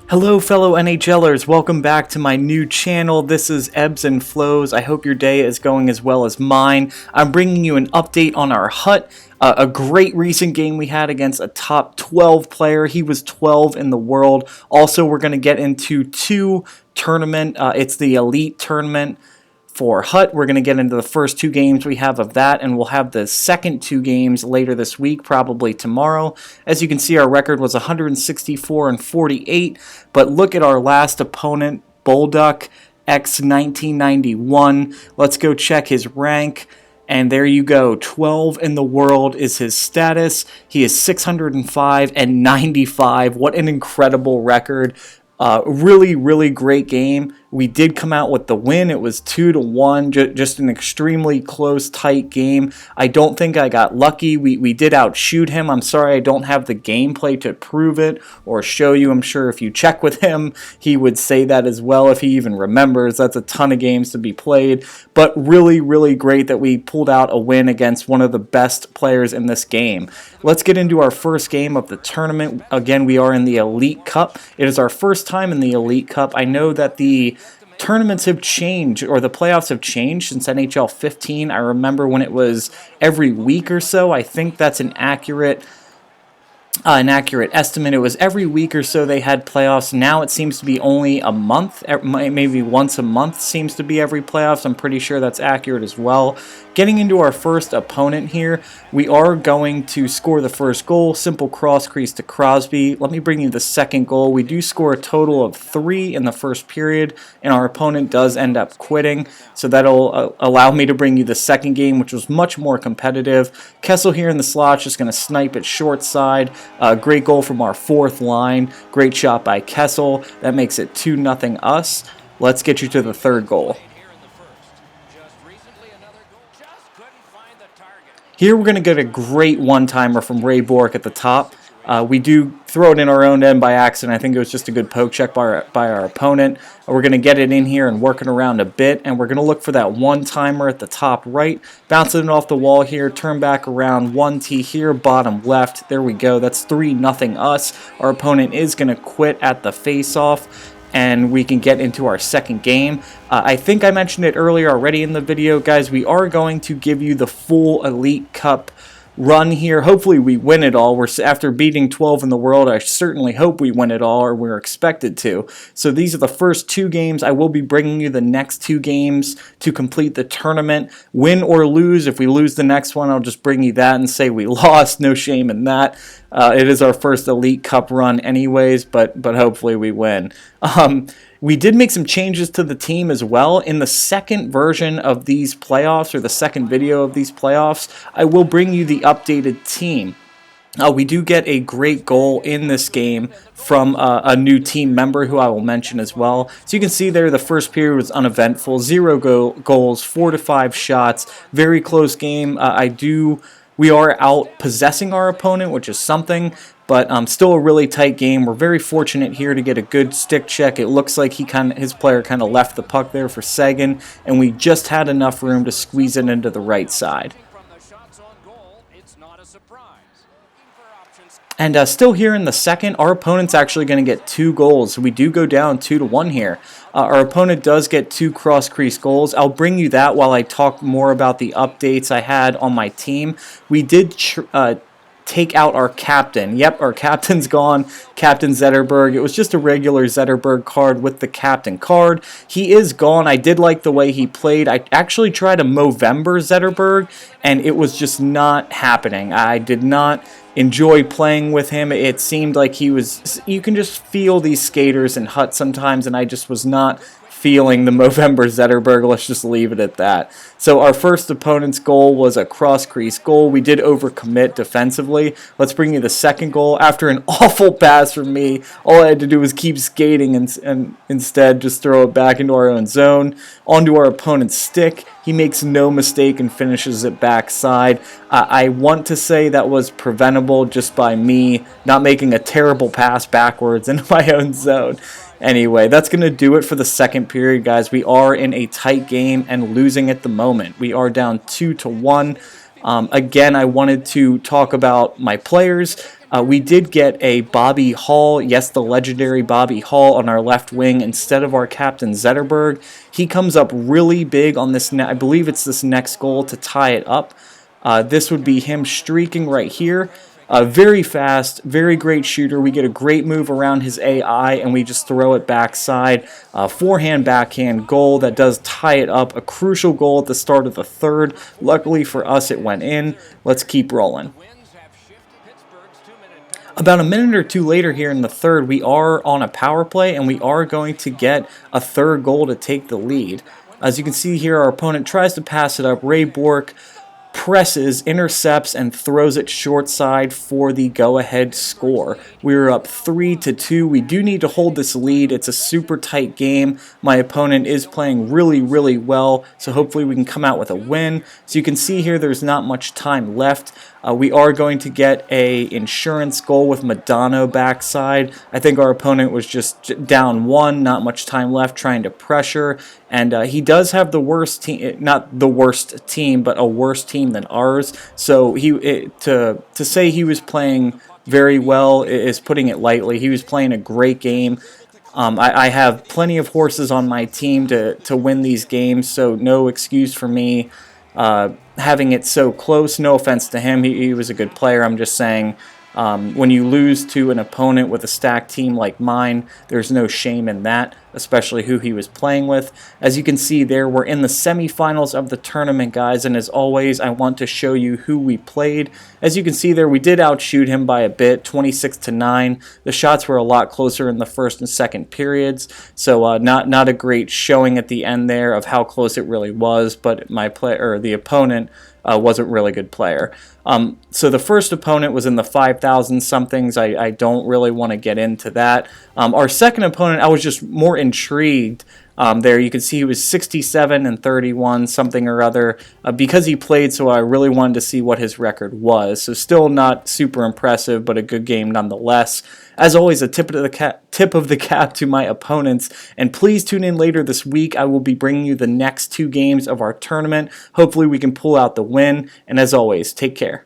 Hello fellow NHLers, welcome back to my new channel. This is Ebbs and Flows. I hope your day is going as well as mine. I'm bringing you an update on our hut. A great recent game we had against a top 12 player. He was 12 in the world. Also, we're going to get into it's the Elite Tournament for Hut. We're going to get into the first two games we have of that, and we'll have the second two games later this week, probably tomorrow. As you can see, our record was 164-48, but look at our last opponent, Bolduc X 1991. Let's go check his rank. And there you go, 12 in the world is his status. He is 605-95. What an incredible record. Really great game. We did come out with the win. It was 2-1, just an extremely close, tight game. I don't think I got lucky. We did outshoot him. I'm sorry I don't have the gameplay to prove it or show you. I'm sure if you check with him, he would say that as well if he even remembers. That's a ton of games to be played. But really great that we pulled out a win against one of the best players in this game. Let's get into our first game of the tournament. Again, we are in the Elite Cup. It is our first time in the Elite Cup. I know that the tournaments have changed, or the playoffs have changed since NHL 15. I remember when it was every week or so. I think that's an accurate estimate. It was every week or so they had playoffs. Now it seems to be only a month, maybe once a month seems to be every playoffs. I'm pretty sure that's accurate as well. Getting into our first opponent here, we are going to score the first goal. Simple cross crease to Crosby. Let me bring you the second goal. We do score a total of 3 in the first period, and our opponent does end up quitting. So that'll allow me to bring you the second game, which was much more competitive. Kessel here in the slot, just going to snipe it short side. Great goal from our fourth line. Great shot by Kessel. That makes it 2-0 us. Let's get you to the third goal. Here we're going to get a great one-timer from Ray Bork at the top. We do throw it in our own end by accident. I think it was just a good poke check by our opponent. We're going to get it in here and work it around a bit, and we're going to look for that one-timer at the top right. Bouncing it off the wall here, turn back around, 1T here, bottom left. There we go. That's 3-0 us. Our opponent is going to quit at the face-off, and we can get into our second game. I think I mentioned it earlier already in the video, guys. We are going to give you the full Elite Cup run here. Hopefully we win it all. After beating 12 in the world, I certainly hope we win it all, or we're expected to. So these are the first two games. I will be bringing you the next two games to complete the tournament. Win or lose. If we lose the next one, I'll just bring you that and say we lost. No shame in that. It is our first Elite Cup run anyways, but hopefully we win. We did make some changes to the team as well. In the second version of these playoffs, or the second video of these playoffs, I will bring you the updated team. We do get a great goal in this game from a new team member who I will mention as well. So you can see there the first period was uneventful. 0 goals, 4 to 5 shots. Very close game. We are out possessing our opponent, which is something, but still a really tight game. We're very fortunate here to get a good stick check. It looks like his player kind of left the puck there for Sagan, and we just had enough room to squeeze it into the right side. And still here in the second, our opponent's actually going to get 2 goals. We do go down 2-1 here. Our opponent does get 2 cross-crease goals. I'll bring you that while I talk more about the updates I had on my team. We did take out our captain. Yep, our captain's gone, Captain Zetterberg. It was just a regular Zetterberg card with the captain card. He is gone. I did like the way he played. I actually tried a Movember Zetterberg, and it was just not happening. I did not enjoy playing with him. It seemed like you can just feel these skaters in Hut sometimes, and I just was not feeling the Movember Zetterberg. Let's just leave it at that. So our first opponent's goal was a cross-crease goal. We did overcommit defensively. Let's bring you the second goal. After an awful pass from me, all I had to do was keep skating and instead just throw it back into our own zone. Onto our opponent's stick. He makes no mistake and finishes it backside. I want to say that was preventable just by me not making a terrible pass backwards into my own zone. Anyway, that's going to do it for the second period, guys. We are in a tight game and losing at the moment. We are down 2-1. Again, I wanted to talk about my players. We did get a Bobby Hall, yes, the legendary Bobby Hall on our left wing instead of our captain Zetterberg. He comes up really big on this, I believe it's this next goal to tie it up. This would be him streaking right here. Very fast, very great shooter. We get a great move around his AI, and we just throw it backside. Forehand, backhand goal that does tie it up. A crucial goal at the start of the third. Luckily for us, it went in. Let's keep rolling. About a minute or two later here in the third, we are on a power play, and we are going to get a third goal to take the lead. As you can see here, our opponent tries to pass it up. Ray Bork presses, intercepts, and throws it short side for the go-ahead score. We're up 3-2. We do need to hold this lead. It's a super tight game. My opponent is playing really, really well, so hopefully we can come out with a win. So you can see here there's not much time left. We are going to get a insurance goal with Madonna backside. I think our opponent was just down one, not much time left, trying to pressure. And he does have the worst team, not the worst team, but a worse team than ours. So to say he was playing very well is putting it lightly. He was playing a great game. I have plenty of horses on my team to win these games, so no excuse for me having it so close. No offense to him, he was a good player. I'm just saying when you lose to an opponent with a stacked team like mine, there's no shame in that, especially who he was playing with. As you can see there, we're in the semifinals of the tournament, guys, and as always, I want to show you who we played. As you can see there, we did outshoot him by a bit, 26-9. The shots were a lot closer in the first and second periods, so not a great showing at the end there of how close it really was, but the opponent was a really good player. So the first opponent was in the 5,000 somethings. I don't really want to get into that. Our second opponent, I was just more intrigued. There you can see he was 67-31 something or other because he played, so I really wanted to see what his record was. So still not super impressive, but a good game nonetheless. As always, a tip of the cap to my opponents, and please tune in later this week. I will be bringing you the next two games of our tournament. Hopefully we can pull out the win, and as always, take care.